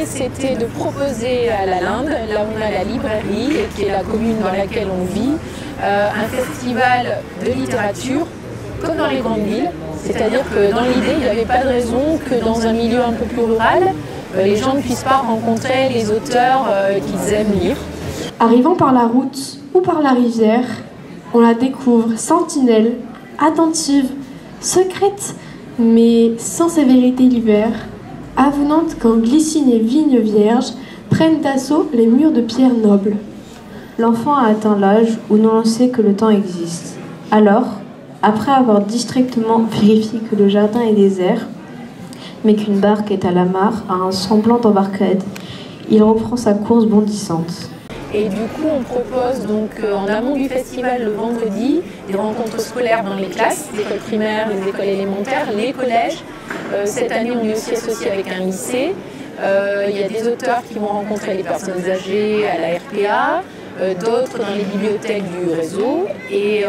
c'était de proposer à la Linde, là où on a la librairie, qui est la commune dans laquelle on vit, un festival de littérature comme dans les grandes villes. C'est-à-dire que dans l'idée, il n'y avait pas de raison que dans un milieu un peu plus rural, les gens ne puissent pas rencontrer les auteurs qu'ils aiment lire. Arrivant par la route ou par la rivière, on la découvre sentinelle, attentive, secrète, mais sans sévérité l'hiver, avenante quand glycine et vigne vierge prennent d'assaut les murs de pierre nobles. L'enfant a atteint l'âge où l'on sait que le temps existe. Alors, après avoir distraitement vérifié que le jardin est désert, mais qu'une barque est à la mare à un semblant d'embarcade, il reprend sa course bondissante. Et du coup, on propose donc en amont du festival le vendredi des rencontres scolaires dans les classes, les écoles primaires, les écoles élémentaires, les collèges. Cette année, on est aussi associé avec un lycée. Il y a des auteurs qui vont rencontrer les personnes âgées à la RPA, d'autres dans les bibliothèques du réseau et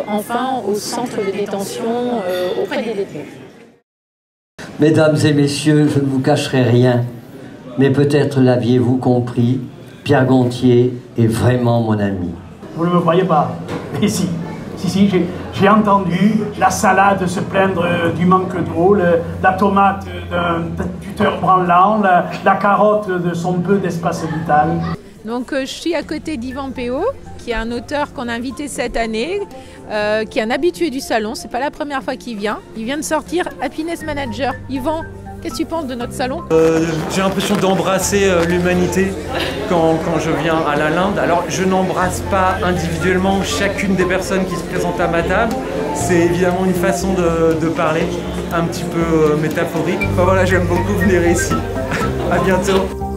enfin au centre de détention auprès des détenus. Mesdames et messieurs, je ne vous cacherai rien, mais peut-être l'aviez-vous compris, Pierre Gontier est vraiment mon ami. Vous ne me croyez pas? Mais si, j'ai entendu la salade se plaindre du manque d'eau, la tomate d'un tuteur branlant, la carotte de son peu d'espace vital. Donc je suis à côté d'Yvan Péot, qui est un auteur qu'on a invité cette année, qui est un habitué du salon, c'est pas la première fois qu'il vient. Il vient de sortir Happiness Manager. Yvan, qu'est-ce que tu penses de notre salon? J'ai l'impression d'embrasser l'humanité quand je viens à la Linde. Alors je n'embrasse pas individuellement chacune des personnes qui se présentent à ma table. C'est évidemment une façon de parler un petit peu métaphorique. Enfin voilà, j'aime beaucoup venir ici. À bientôt.